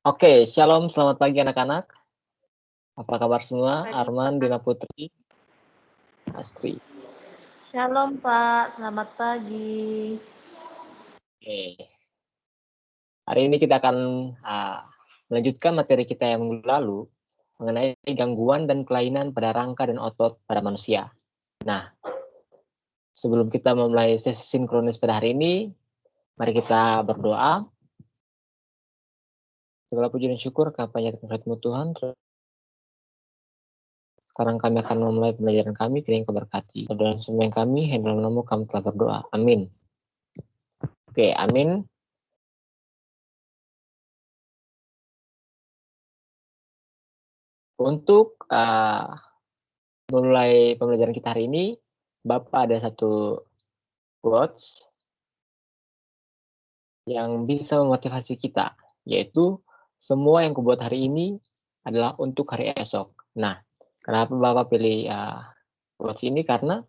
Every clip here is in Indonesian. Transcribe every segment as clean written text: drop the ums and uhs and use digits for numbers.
Oke, shalom, selamat pagi anak-anak. Apa kabar semua? Pagi, Arman, Pak. Dina Putri, Astri. Shalom Pak, selamat pagi. Oke. Hari ini kita akan melanjutkan materi kita yang minggu lalu mengenai gangguan dan kelainan pada rangka dan otot pada manusia. Nah, sebelum kita memulai sesi sinkronis pada hari ini, mari kita berdoa. Segala puji dan syukur kepada Tuhan Tuhan. Sekarang kami akan memulai pembelajaran kami, kiranya Kau berkati. Dalam semua yang kami, dalam nama kami telah berdoa. Amin. Oke, amin. Untuk mulai pembelajaran kita hari ini, Bapak ada satu quotes yang bisa memotivasi kita, yaitu semua yang kubuat hari ini adalah untuk hari esok. Nah, kenapa Bapak pilih quotes ini? Karena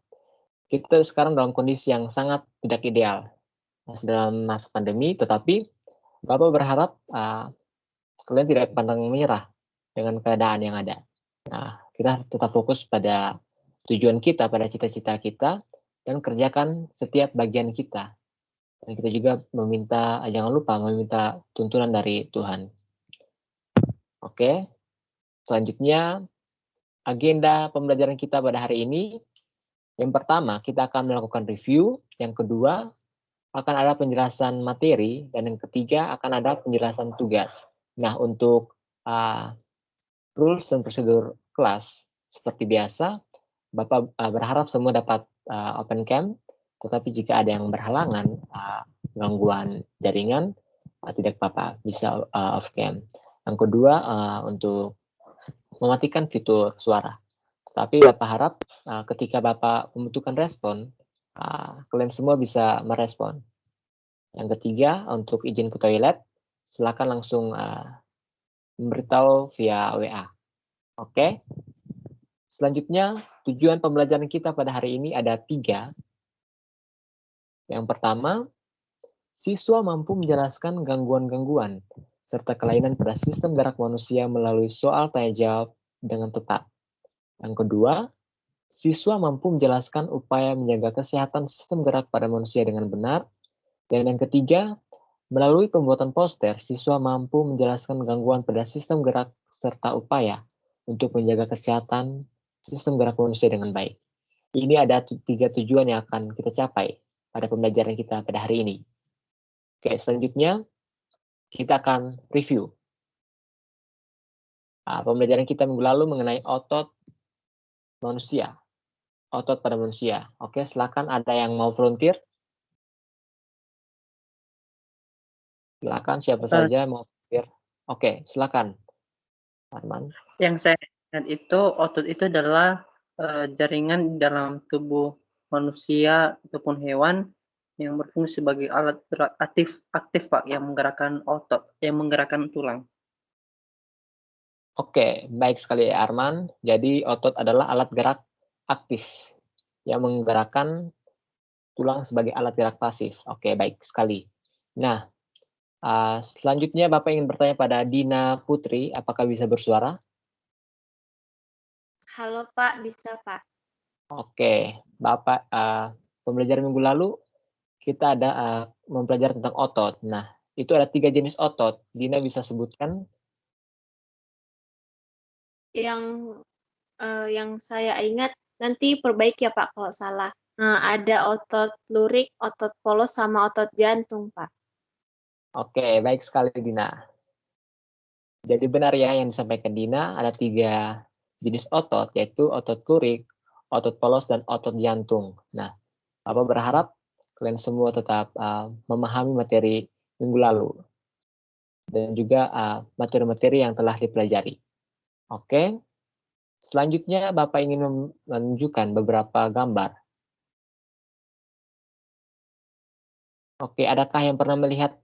kita sekarang dalam kondisi yang sangat tidak ideal, masih dalam masa pandemi, tetapi Bapak berharap kalian tidak pantang menyerah dengan keadaan yang ada. Nah, kita tetap fokus pada tujuan kita, pada cita-cita kita, dan kerjakan setiap bagian kita. Dan kita juga jangan lupa meminta tuntunan dari Tuhan. Oke, selanjutnya agenda pembelajaran kita pada hari ini. Yang pertama, kita akan melakukan review. Yang kedua, akan ada penjelasan materi. Dan yang ketiga, akan ada penjelasan tugas. Nah, untuk rules dan prosedur kelas, seperti biasa, Bapak berharap semua dapat open cam, tetapi jika ada yang berhalangan, gangguan jaringan, tidak apa-apa, bisa off cam. Yang kedua, untuk mematikan fitur suara. Tapi Bapak harap ketika Bapak membutuhkan respon, kalian semua bisa merespon. Yang ketiga, untuk izin ke toilet, silakan langsung memberitahu via WA. Oke. Selanjutnya, tujuan pembelajaran kita pada hari ini ada 3. Yang pertama, siswa mampu menjelaskan gangguan-gangguan serta kelainan pada sistem gerak manusia melalui soal tanya jawab dengan tepat. Yang kedua, siswa mampu menjelaskan upaya menjaga kesehatan sistem gerak pada manusia dengan benar. Dan yang ketiga, melalui pembuatan poster, siswa mampu menjelaskan gangguan pada sistem gerak serta upaya untuk menjaga kesehatan sistem gerak manusia dengan baik. Ini ada 3 tujuan yang akan kita capai pada pembelajaran kita pada hari ini. Oke, selanjutnya kita akan review. Pembelajaran kita minggu lalu mengenai otot manusia. Otot pada manusia. Oke, silakan ada yang mau volunteer? Silakan, siapa saja mau volunteer. Oke, silakan. Arman. Yang saya ingat itu otot itu adalah jaringan dalam tubuh manusia ataupun hewan yang berfungsi sebagai alat aktif Pak, yang menggerakkan otot, yang menggerakkan tulang. Oke, baik sekali Arman. Jadi otot adalah alat gerak aktif yang menggerakkan tulang sebagai alat gerak pasif. Oke, baik sekali. Nah, selanjutnya Bapak ingin bertanya pada Dina Putri, apakah bisa bersuara? Halo Pak, bisa Pak. Oke, Bapak, pembelajaran minggu lalu kita ada mempelajari tentang otot. Nah, itu ada 3 jenis otot. Dina bisa sebutkan? Yang saya ingat, nanti perbaiki ya Pak kalau salah. Ada otot lurik, otot polos, sama otot jantung Pak. Oke, baik sekali Dina. Jadi benar ya yang disampaikan Dina, ada 3 jenis otot, yaitu otot lurik, otot polos, dan otot jantung. Nah, Bapak berharap kalian semua tetap memahami materi minggu lalu dan juga materi-materi yang telah dipelajari. Oke, selanjutnya Bapak ingin menunjukkan beberapa gambar. Oke, adakah yang pernah melihat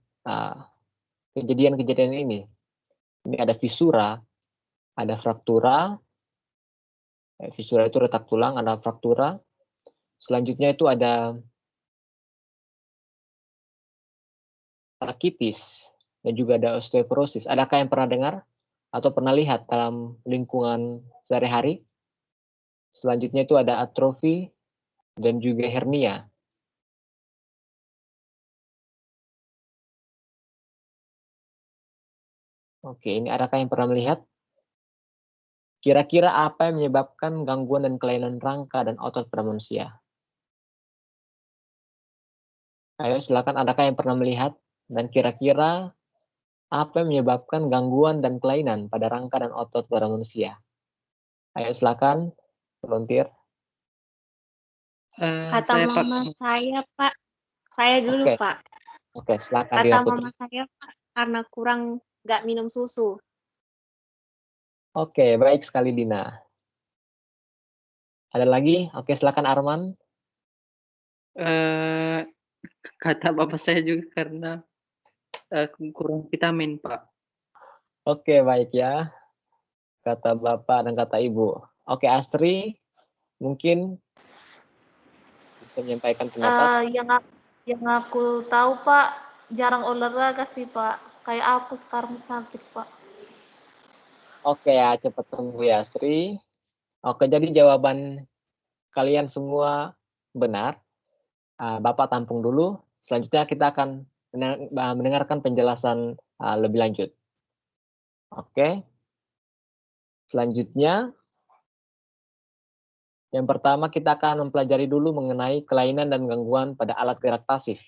kejadian-kejadian ini? Ini ada fisura, ada fraktura, Fisura itu retak tulang, ada fraktura. Selanjutnya itu ada rakitis dan juga ada osteoporosis. Adakah yang pernah dengar atau pernah lihat dalam lingkungan sehari-hari? Selanjutnya itu ada atrofi dan juga hernia. Oke, ini adakah yang pernah melihat? Kira-kira apa yang menyebabkan gangguan dan kelainan rangka dan otot pada manusia? Ayo silakan, adakah yang pernah melihat? Dan kira-kira apa yang menyebabkan gangguan dan kelainan pada rangka dan otot pada manusia? Ayo silakan, volunteer. Kata Saya Pak, mama saya, Pak. Saya dulu, Oke. Pak. Oke, silakan Kata Dina mama Putri. saya, Pak, karena kurang nggak minum susu. Oke, baik sekali Dina. Ada lagi? Oke, silakan Arman. eh, kata bapak saya juga karena kurang vitamin, Pak. Oke, baik ya. Kata Bapak dan kata Ibu. Oke, Astri, mungkin bisa menyampaikan pendapat. Yang aku tahu Pak, jarang olahraga sih Pak. Kayak aku sekarang sakit Pak. Oke ya, cepat sembuh ya Astri. Oke, jadi jawaban kalian semua benar. Bapak tampung dulu. Selanjutnya kita akan mendengarkan penjelasan lebih lanjut. Oke. Selanjutnya, yang pertama kita akan mempelajari dulu mengenai kelainan dan gangguan pada alat gerak pasif.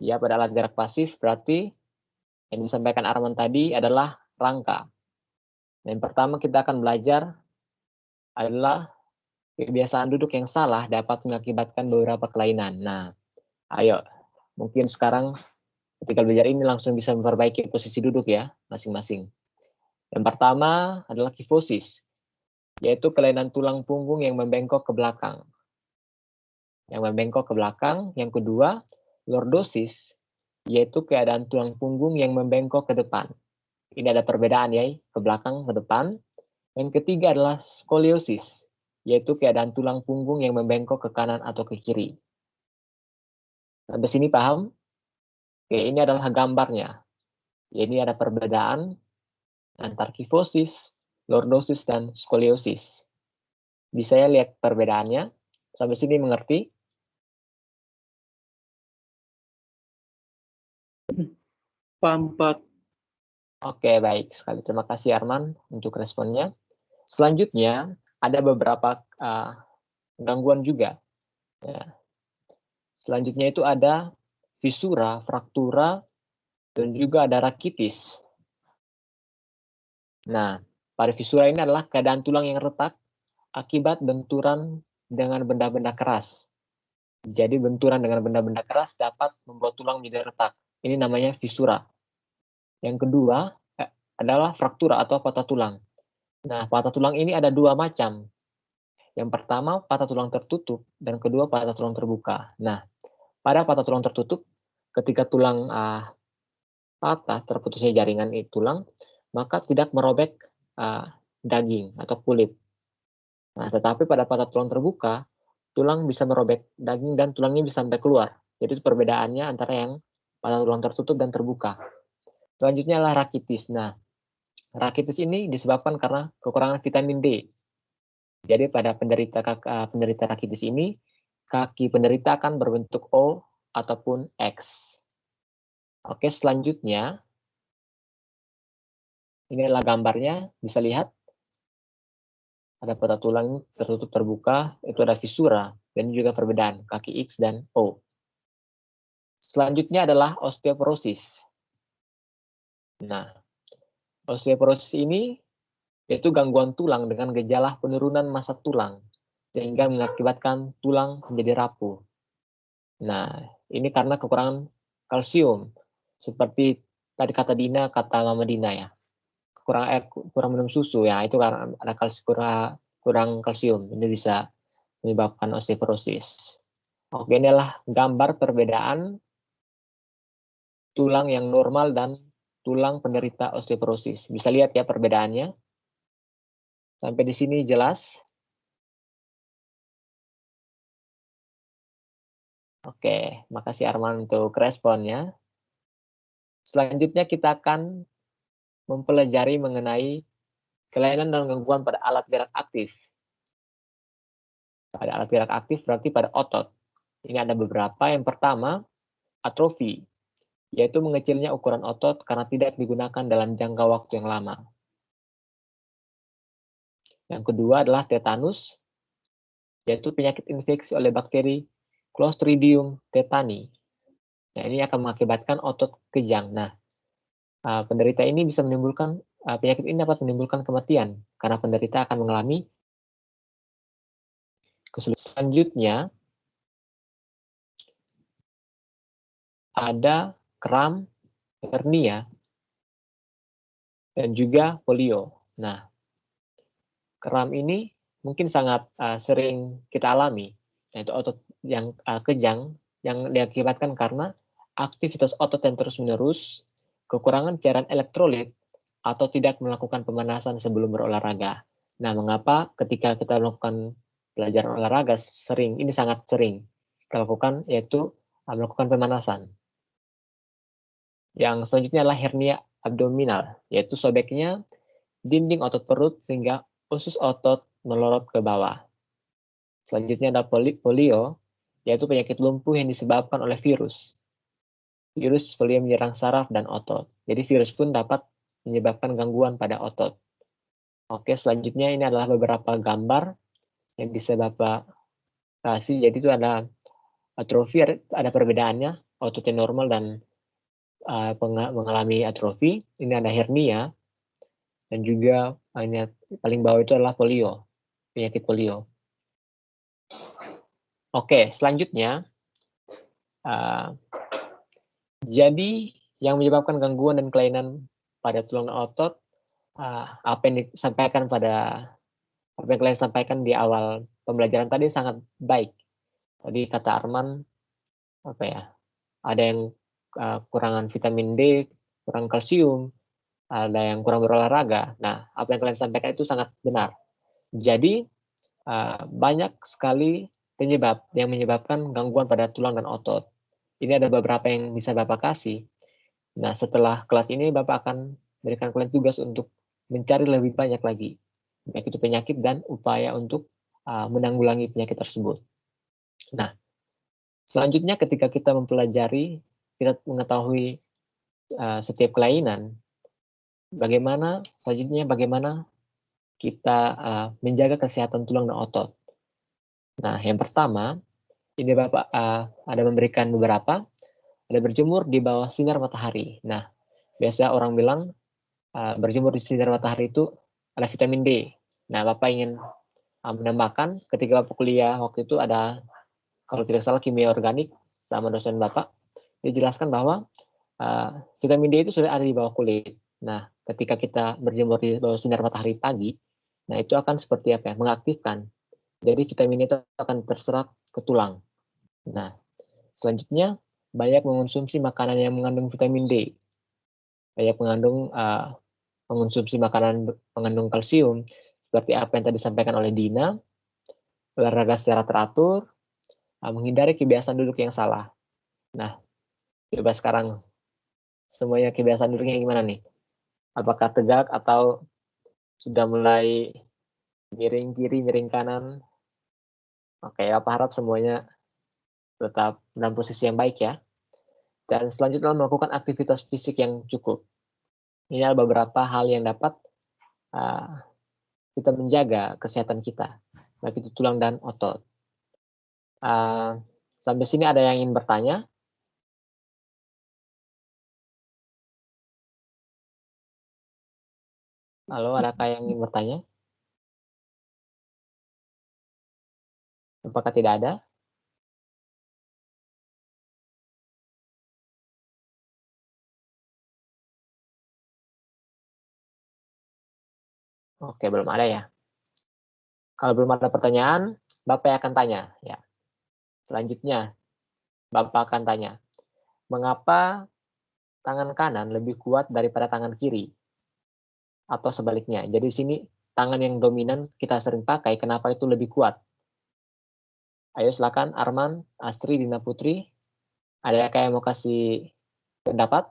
Ya, pada alat gerak pasif berarti yang disampaikan Arman tadi adalah rangka. Yang pertama kita akan belajar adalah kebiasaan duduk yang salah dapat mengakibatkan beberapa kelainan. Nah, ayo, mungkin sekarang ketika belajar ini langsung bisa memperbaiki posisi duduk ya, masing-masing. Yang pertama adalah kifosis, yaitu kelainan tulang punggung yang membengkok ke belakang. Yang kedua, lordosis, yaitu keadaan tulang punggung yang membengkok ke depan. Ini ada perbedaan ya, ke belakang, ke depan. Yang ketiga adalah skoliosis, yaitu keadaan tulang punggung yang membengkok ke kanan atau ke kiri. Sampai sini paham? Oke, ini adalah gambarnya. Ya, ini ada perbedaan antara kifosis, lordosis, dan skoliosis. Bisa ya lihat perbedaannya? Sampai sini mengerti? Paham, Pak. Oke, baik sekali. Terima kasih Arman untuk responnya. Selanjutnya, ada beberapa gangguan juga. Ya. Selanjutnya itu ada fisura, fraktura, dan juga ada rakitis. Nah, pada fisura ini adalah keadaan tulang yang retak akibat benturan dengan benda-benda keras. Jadi benturan dengan benda-benda keras dapat membuat tulang menjadi retak. Ini namanya fisura. Yang kedua adalah fraktura atau patah tulang. Nah, patah tulang ini ada dua macam. Yang pertama patah tulang tertutup dan kedua patah tulang terbuka. Nah, pada patah tulang tertutup, ketika tulang patah, terputusnya jaringan tulang, maka tidak merobek daging atau kulit. Nah, tetapi pada patah tulang terbuka, tulang bisa merobek daging dan tulangnya bisa sampai keluar. Jadi itu perbedaannya antara yang patah tulang tertutup dan terbuka. Selanjutnya adalah rakitis. Nah, rakitis ini disebabkan karena kekurangan vitamin D. Jadi pada penderita rakitis ini, kaki penderita akan berbentuk O ataupun X. Oke, selanjutnya ini adalah gambarnya, bisa lihat ada patah tulang tertutup terbuka, itu ada fisura dan juga perbedaan kaki X dan O. Selanjutnya adalah osteoporosis. Nah, osteoporosis ini yaitu gangguan tulang dengan gejala penurunan massa tulang sehingga mengakibatkan tulang menjadi rapuh. Nah, ini karena kekurangan kalsium. Seperti tadi kata Dina, kata Mama Dina ya. Kurang minum susu ya, itu karena ada kurang kalsium. Ini bisa menyebabkan osteoporosis. Oke, ini adalah gambar perbedaan tulang yang normal dan tulang penderita osteoporosis. Bisa lihat ya perbedaannya. Sampai di sini jelas. Oke, makasih Arman untuk responnya. Selanjutnya kita akan mempelajari mengenai kelainan dan gangguan pada alat gerak aktif. Pada alat gerak aktif berarti pada otot. Ini ada beberapa. Yang pertama, atrofi, yaitu mengecilnya ukuran otot karena tidak digunakan dalam jangka waktu yang lama. Yang kedua adalah tetanus, yaitu penyakit infeksi oleh bakteri Clostridium tetani. Nah, ini akan mengakibatkan otot kejang. Nah, penderita ini bisa menimbulkan penyakit ini dapat menimbulkan kematian karena penderita akan mengalami kesulitan. Selanjutnya ada kram, hernia, dan juga polio. Nah, kram ini mungkin sangat sering kita alami, yaitu otot yang kejang yang diakibatkan karena aktivitas otot yang terus-menerus, kekurangan cairan elektrolit, atau tidak melakukan pemanasan sebelum berolahraga. Nah, mengapa ketika kita melakukan pelajaran olahraga ini sangat sering kita lakukan, yaitu melakukan pemanasan. Yang selanjutnya adalah hernia abdominal, yaitu sobeknya dinding otot perut sehingga usus otot melorot ke bawah. Selanjutnya ada polio, yaitu penyakit lumpuh yang disebabkan oleh virus. Virus polio menyerang saraf dan otot. Jadi virus pun dapat menyebabkan gangguan pada otot. Oke, selanjutnya ini adalah beberapa gambar yang bisa Bapak kasih. Jadi itu ada atrofi, ada perbedaannya, otot yang normal dan mengalami atrofi. Ini ada hernia, dan juga paling bawah itu adalah polio, penyakit polio. Oke, selanjutnya, jadi yang menyebabkan gangguan dan kelainan pada tulang dan otot, apa yang kalian sampaikan di awal pembelajaran tadi sangat baik. Tadi kata Arman, ada yang kurangan vitamin D, kurang kalsium, ada yang kurang berolahraga. Nah, apa yang kalian sampaikan itu sangat benar. Jadi banyak sekali penyebab yang menyebabkan gangguan pada tulang dan otot. Ini ada beberapa yang bisa Bapak kasih. Nah, setelah kelas ini Bapak akan berikan kalian tugas untuk mencari lebih banyak lagi, baik itu penyakit dan upaya untuk menanggulangi penyakit tersebut. Nah, selanjutnya ketika kita mempelajari, kita mengetahui setiap kelainan, bagaimana kita menjaga kesehatan tulang dan otot. Nah, yang pertama, ini Bapak ada memberikan beberapa, ada berjemur di bawah sinar matahari. Nah, biasa orang bilang berjemur di sinar matahari itu ada vitamin D. Nah, Bapak ingin menambahkan ketika Bapak kuliah waktu itu ada, kalau tidak salah, kimia organik sama dosen Bapak, dijelaskan bahwa vitamin D itu sudah ada di bawah kulit. Nah, ketika kita berjemur di bawah sinar matahari pagi, nah itu akan seperti apa ya, mengaktifkan. Jadi vitamin itu akan terserap ke tulang. Nah, selanjutnya banyak mengonsumsi makanan yang mengandung vitamin D. Banyak mengonsumsi makanan mengandung kalsium, seperti apa yang tadi disampaikan oleh Dina, olahraga secara teratur, menghindari kebiasaan duduk yang salah. Nah, coba sekarang semuanya kebiasaan duduknya gimana nih? Apakah tegak atau sudah mulai miring kiri, miring kanan? Oke, Apa harap semuanya tetap dalam posisi yang baik ya. Dan selanjutnya melakukan aktivitas fisik yang cukup. Ini adalah beberapa hal yang dapat kita menjaga kesehatan kita, baik itu tulang dan otot. Sampai sini ada yang ingin bertanya? Halo, adakah yang ingin bertanya? Apakah tidak ada? Oke, belum ada ya. Kalau belum ada pertanyaan, Bapak akan tanya. Ya. Selanjutnya, Bapak akan tanya, mengapa tangan kanan lebih kuat daripada tangan kiri? Atau sebaliknya. Jadi di sini tangan yang dominan kita sering pakai, kenapa itu lebih kuat? Ayo silakan Arman, Astri, Dina Putri. Ada yang mau kasih pendapat?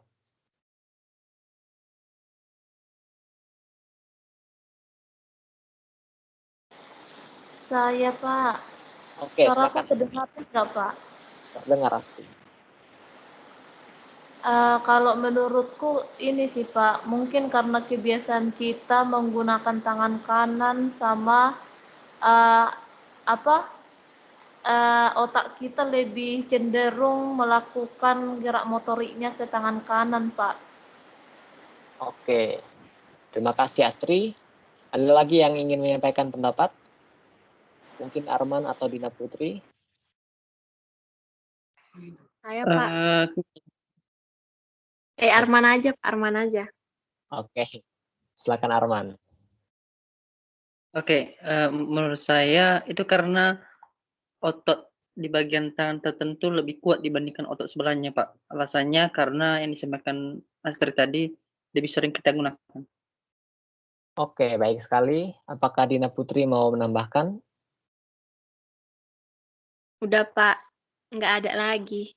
Saya, Pak. Oke, Suara aku silakan. kedengaran nggak, Pak? Terdengar, Astri. Kalau menurutku ini sih, Pak, mungkin karena kebiasaan kita menggunakan tangan kanan sama uh, apa otak kita lebih cenderung melakukan gerak motoriknya ke tangan kanan, Pak. Oke, terima kasih Astri. Ada lagi yang ingin menyampaikan pendapat? Mungkin Arman atau Dina Putri? Saya Pak. Arman aja, Pak. Arman aja. Oke, silakan Arman. Oke, menurut saya itu karena otot di bagian tangan tertentu lebih kuat dibandingkan otot sebelahnya, Pak. Alasannya karena yang disampaikan Astri tadi lebih sering kita gunakan. Oke, baik sekali. Apakah Dina Putri mau menambahkan? Udah, Pak. Nggak ada lagi.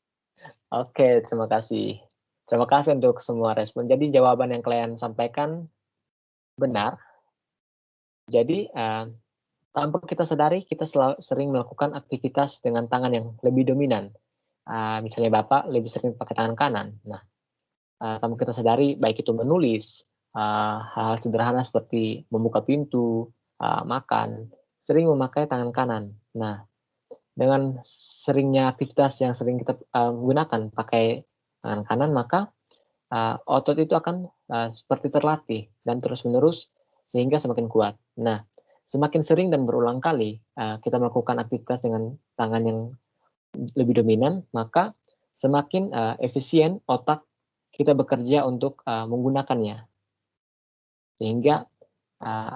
Oke, terima kasih. Terima kasih untuk semua respon. Jadi jawaban yang kalian sampaikan benar. Jadi tanpa kita sadari, kita sering melakukan aktivitas dengan tangan yang lebih dominan. Misalnya Bapak lebih sering pakai tangan kanan. Nah, tanpa kita sadari, baik itu menulis, hal sederhana seperti membuka pintu, makan, sering memakai tangan kanan. Nah, dengan seringnya aktivitas yang sering kita gunakan pakai tangan kanan, maka otot itu akan seperti terlatih dan terus-menerus sehingga semakin kuat. Nah, semakin sering dan berulang kali kita melakukan aktivitas dengan tangan yang lebih dominan, maka semakin efisien otak kita bekerja untuk menggunakannya. Sehingga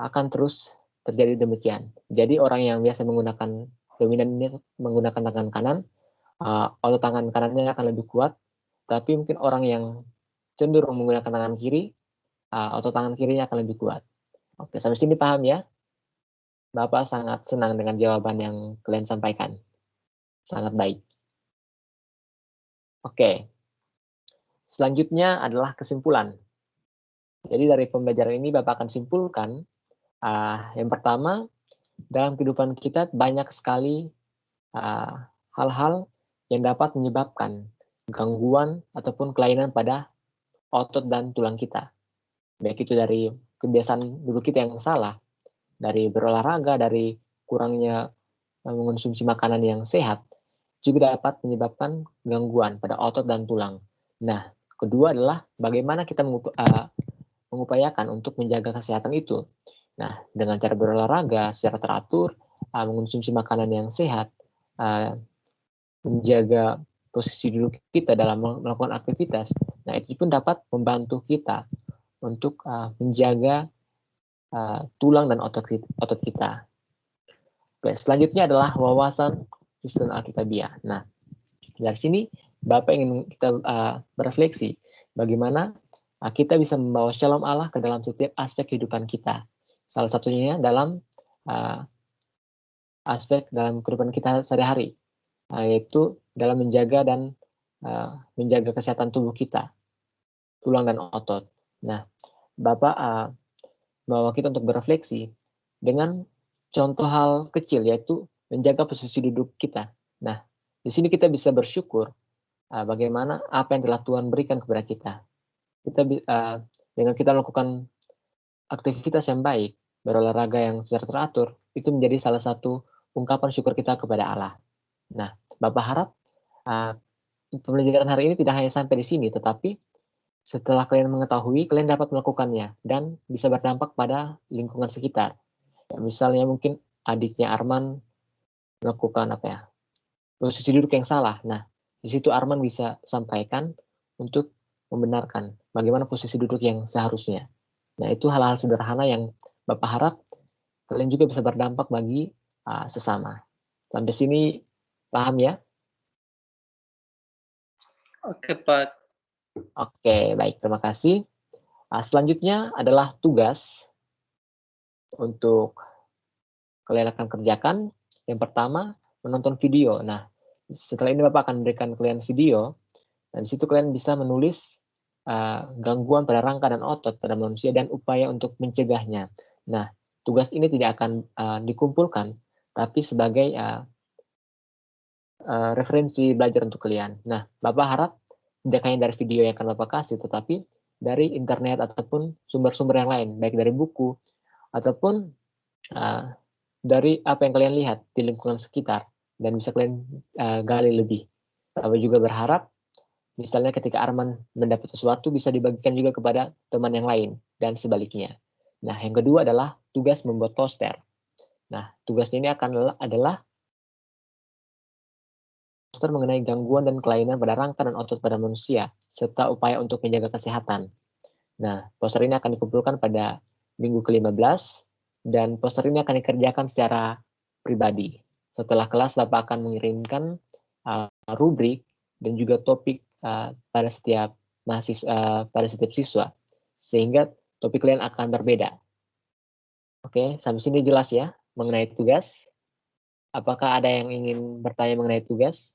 akan terus terjadi demikian. Jadi orang yang biasa menggunakan dominan ini menggunakan tangan kanan, otot tangan kanannya akan lebih kuat, tapi mungkin orang yang cenderung menggunakan tangan kiri, otot tangan kirinya akan lebih kuat. Oke, sampai sini paham ya? Bapak sangat senang dengan jawaban yang kalian sampaikan. Sangat baik. Oke. Selanjutnya adalah kesimpulan. Jadi dari pembelajaran ini Bapak akan simpulkan, yang pertama, dalam kehidupan kita banyak sekali hal-hal yang dapat menyebabkan gangguan ataupun kelainan pada otot dan tulang kita. Baik itu dari kebiasaan dulu kita yang salah, dari berolahraga, dari kurangnya mengonsumsi makanan yang sehat, juga dapat menyebabkan gangguan pada otot dan tulang. Nah, kedua adalah bagaimana kita mengupayakan untuk menjaga kesehatan itu. Nah, dengan cara berolahraga secara teratur, mengonsumsi makanan yang sehat, menjaga posisi duduk kita dalam melakukan aktivitas. Nah, itu pun dapat membantu kita untuk menjaga tulang dan otot kita. Oke, selanjutnya adalah wawasan Kristen Alkitabiah. Nah, dari sini Bapak ingin kita berefleksi bagaimana kita bisa membawa shalom Allah ke dalam setiap aspek kehidupan kita. Salah satunya dalam aspek dalam kehidupan kita sehari-hari, yaitu dalam menjaga dan menjaga kesehatan tubuh kita, tulang dan otot. Nah, Bapak membawa kita untuk berefleksi dengan contoh hal kecil, yaitu menjaga posisi duduk kita. Nah, di sini kita bisa bersyukur bagaimana apa yang telah Tuhan berikan kepada kita. Kita dengan kita melakukan aktivitas yang baik, berolahraga yang secara teratur, itu menjadi salah satu ungkapan syukur kita kepada Allah. Nah, Bapak harap pembelajaran hari ini tidak hanya sampai di sini, tetapi setelah kalian mengetahui, kalian dapat melakukannya dan bisa berdampak pada lingkungan sekitar. Ya, misalnya mungkin adiknya Arman melakukan posisi duduk yang salah. Nah, di situ Arman bisa sampaikan untuk membenarkan bagaimana posisi duduk yang seharusnya. Nah, itu hal-hal sederhana yang Bapak harap kalian juga bisa berdampak bagi sesama. Sampai sini paham ya? Oke, Pak. Oke, baik. Terima kasih. Selanjutnya adalah tugas untuk kalian akan kerjakan. Yang pertama, menonton video. Nah, setelah ini Bapak akan memberikan kalian video, dan di situ kalian bisa menulis gangguan pada rangka dan otot pada manusia dan upaya untuk mencegahnya. Nah, tugas ini tidak akan dikumpulkan, tapi sebagai referensi belajar untuk kalian. Nah, Bapak harap tidak hanya dari video yang akan Bapak kasih, tetapi dari internet ataupun sumber-sumber yang lain, baik dari buku ataupun dari apa yang kalian lihat di lingkungan sekitar dan bisa kalian gali lebih. Bapak juga berharap misalnya ketika Arman mendapat sesuatu bisa dibagikan juga kepada teman yang lain dan sebaliknya. Nah, yang kedua adalah tugas membuat poster. Nah, tugasnya ini adalah poster mengenai gangguan dan kelainan pada rangka dan otot pada manusia, serta upaya untuk menjaga kesehatan. Nah, poster ini akan dikumpulkan pada minggu ke-15, dan poster ini akan dikerjakan secara pribadi. Setelah kelas, Bapak akan mengirimkan rubrik dan juga topik pada setiap siswa, sehingga topik kalian akan berbeda. Oke, sampai sini jelas ya mengenai tugas. Apakah ada yang ingin bertanya mengenai tugas?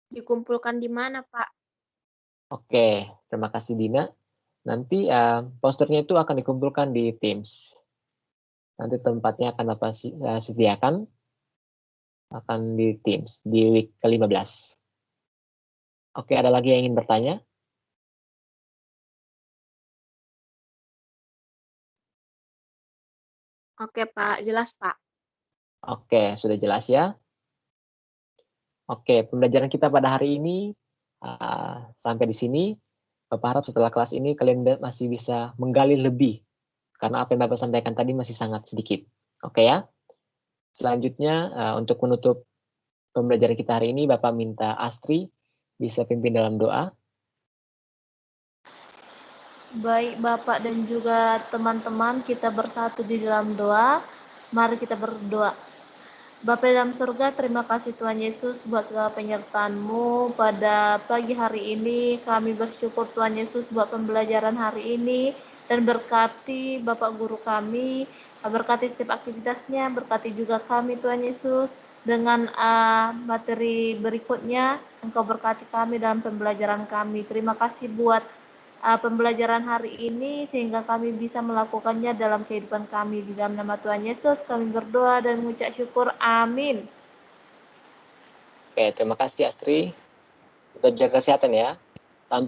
Dikumpulkan di mana, Pak? Oke, terima kasih Dina. Nanti posternya itu akan dikumpulkan di Teams. Nanti tempatnya akan Bapak sediakan, akan di Teams di week ke-15. Oke, ada lagi yang ingin bertanya? Oke, Pak. Jelas, Pak. Oke, sudah jelas ya. Oke, pembelajaran kita pada hari ini sampai di sini. Bapak harap setelah kelas ini kalian masih bisa menggali lebih, karena apa yang Bapak sampaikan tadi masih sangat sedikit. Oke ya. Selanjutnya untuk menutup pembelajaran kita hari ini, Bapak minta Astri bisa pimpin dalam doa. Baik Bapak dan juga teman-teman, kita bersatu di dalam doa. Mari kita berdoa. Bapa dalam surga, terima kasih Tuhan Yesus buat segala penyertaan-Mu pada pagi hari ini. Kami bersyukur Tuhan Yesus buat pembelajaran hari ini, dan berkati Bapak Guru kami, berkati setiap aktivitasnya, berkati juga kami Tuhan Yesus. Dengan materi berikutnya, Engkau berkati kami dalam pembelajaran kami. Terima kasih buat pembelajaran hari ini sehingga kami bisa melakukannya dalam kehidupan kami. Di dalam nama Tuhan Yesus kami berdoa dan mengucap syukur. Amin. Oke, terima kasih Astri. Tetap jaga kesehatan ya. Tanpa